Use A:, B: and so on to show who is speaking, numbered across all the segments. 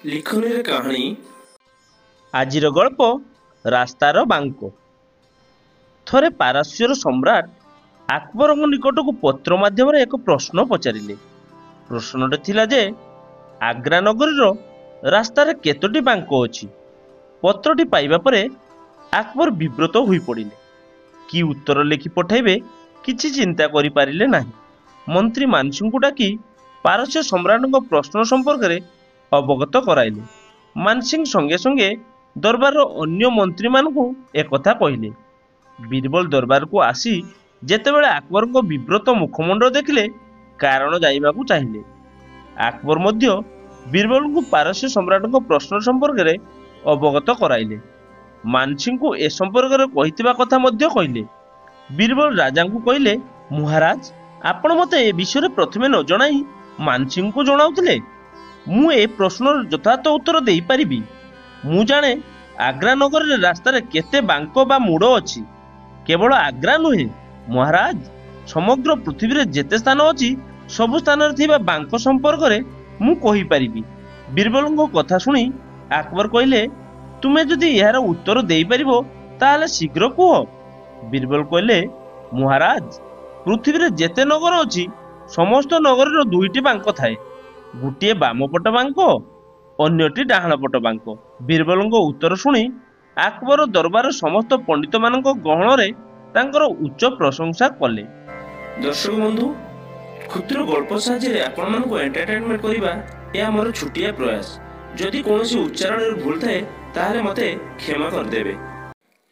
A: ଲିଖନୀରେ କାହାଣୀ।
B: ଆଜିର ଗଳ୍ପ ରାସ୍ତାର ବାଙ୍କ। ଥରେ ପାରସ୍ୟର ସମ୍ରାଟ ଆକବରଙ୍କ ନିକଟକୁ ପତ୍ର ମାଧ୍ୟମରେ ଏକ ପ୍ରଶ୍ନ ପଚାରିଲେ। ପ୍ରଶ୍ନଟି ଥିଲା ଯେ ଆଗ୍ରା ନଗରୀର ରାସ୍ତାରେ କେତୋଟି ବାଙ୍କ ଅଛି। ପତ୍ରଟି ପାଇବା ପରେ ଆକବର ବିବ୍ରତ ହୋଇପଡ଼ିଲେ। କି ଉତ୍ତର ଲେଖି ପଠାଇବେ କିଛି ଚିନ୍ତା କରିପାରିଲେ ନାହିଁ। ମନ୍ତ୍ରୀ ମାନସିଂଙ୍କୁ ଡାକି ପାରସ୍ୟ ସମ୍ରାଟଙ୍କ ପ୍ରଶ୍ନ ସମ୍ପର୍କରେ ଅବଗତ କରାଇଲେ। ମାନସିଂ ସଙ୍ଗେ ସଙ୍ଗେ ଦରବାରର ଅନ୍ୟ ମନ୍ତ୍ରୀମାନଙ୍କୁ ଏକଥା କହିଲେ। ବୀରବଲ ଦରବାରକୁ ଆସି ଯେତେବେଳେ ଆକବରଙ୍କ ବିବ୍ରତ ମୁଖମଣ୍ଡଳ ଦେଖିଲେ, କାରଣ ଜାଣିବାକୁ ଚାହିଁଲେ। ଆକବର ମଧ୍ୟ ବୀରବଲଙ୍କୁ ପାରସ୍ୟ ସମ୍ରାଟଙ୍କ ପ୍ରଶ୍ନ ସମ୍ପର୍କରେ ଅବଗତ କରାଇଲେ। ମାନସିଂଙ୍କୁ ଏ ସମ୍ପର୍କରେ କହିଥିବା କଥା ମଧ୍ୟ କହିଲେ। ବୀରବଲ ରାଜାଙ୍କୁ କହିଲେ, ମହାରାଜ, ଆପଣ ମୋତେ ଏ ବିଷୟରେ ପ୍ରଥମେ ନ ଜଣାଇ ମାନସିଂଙ୍କୁ ଜଣାଉଥିଲେ। ମୁଁ ଏ ପ୍ରଶ୍ନର ଯଥାର୍ଥ ଉତ୍ତର ଦେଇପାରିବି। ମୁଁ ଜାଣେ ଆଗ୍ରା ନଗରରେ ରାସ୍ତାରେ କେତେ ବାଙ୍କ ବା ମୋଡ଼ ଅଛି। କେବଳ ଆଗ୍ରା ନୁହେଁ ମହାରାଜ, ସମଗ୍ର ପୃଥିବୀରେ ଯେତେ ସ୍ଥାନ ଅଛି ସବୁ ସ୍ଥାନରେ ଥିବା ବାଙ୍କ ସମ୍ପର୍କରେ ମୁଁ କହିପାରିବି। ବୀରବଲଙ୍କ କଥା ଶୁଣି ଆକବର କହିଲେ, ତୁମେ ଯଦି ଏହାର ଉତ୍ତର ଦେଇପାରିବ ତାହେଲେ ଶୀଘ୍ର କୁହ। ବୀରବଲ କହିଲେ, ମହାରାଜ, ପୃଥିବୀରେ ଯେତେ ନଗର ଅଛି ସମସ୍ତ ନଗରର ଦୁଇଟି ବାଙ୍କ ଥାଏ। ଗୋଟିଏ ବାମପଟ ବାଙ୍କ, ଅନ୍ୟଟି ଡାହାଣ ପଟ ବାଙ୍କ। ବୀରବଲଙ୍କ ଉତ୍ତର ଶୁଣି ଆକବର ଦରବାରର ସମସ୍ତ ପଣ୍ଡିତମାନଙ୍କ ଗହଣରେ ତାଙ୍କର ଉଚ୍ଚ ପ୍ରଶଂସା କଲେ।
A: ଦର୍ଶକ ବନ୍ଧୁ, କ୍ଷୁଦ୍ର ଗଳ୍ପ ସାହାଯ୍ୟରେ ଆପଣମାନଙ୍କୁ ଏଣ୍ଟରଟେନମେଣ୍ଟ କରିବା ଏହା ମୋର ଛୋଟିଆ ପ୍ରୟାସ। ଯଦି କୌଣସି ଉଚ୍ଚାରଣରେ ଭୁଲ ଥାଏ ତାହେଲେ ମୋତେ କ୍ଷମା କରିଦେବେ।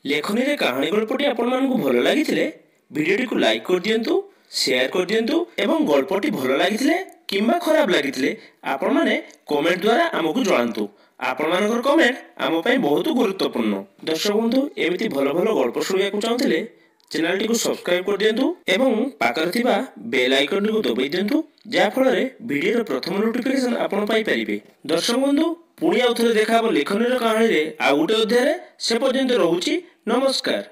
A: ଲେଖନୀରେ କାହାଣୀ ଗଳ୍ପଟି ଆପଣମାନଙ୍କୁ ଭଲ ଲାଗିଥିଲେ ଭିଡ଼ିଓଟିକୁ ଲାଇକ୍ କରିଦିଅନ୍ତୁ, ସେୟାର କରିଦିଅନ୍ତୁ ଏବଂ ଗଳ୍ପଟି ଭଲ ଲାଗିଥିଲେ କିମ୍ବା ଖରାପ ଲାଗିଥିଲେ ଆପଣମାନେ କମେଣ୍ଟ ଦ୍ୱାରା ଆମକୁ ଜଣାନ୍ତୁ। ଆପଣମାନଙ୍କର କମେଣ୍ଟ ଆମ ପାଇଁ ବହୁତ ଗୁରୁତ୍ୱପୂର୍ଣ୍ଣ। ଦର୍ଶକ ବନ୍ଧୁ, ଏମିତି ଭଲ ଭଲ ଗଳ୍ପ ଶୁଣିବାକୁ ଚାହୁଁଥିଲେ ଚ୍ୟାନେଲଟିକୁ ସବସ୍କ୍ରାଇବ କରିଦିଅନ୍ତୁ ଏବଂ ପାଖରେ ଥିବା ବେଲ୍ ଆଇକନଟିକୁ ଦବାଇ ଦିଅନ୍ତୁ, ଯାହାଫଳରେ ଭିଡ଼ିଓର ପ୍ରଥମ ନୋଟିଫିକେସନ ଆପଣ ପାଇପାରିବେ। ଦର୍ଶକ ବନ୍ଧୁ, ପୁଣି ଆଉ ଥରେ ଦେଖା ହେବ ଲେଖନୀର କାହାଣୀରେ ଆଉ ଗୋଟେ ଅଧ୍ୟାୟରେ। ସେ ପର୍ଯ୍ୟନ୍ତ ରହୁଛି, ନମସ୍କାର।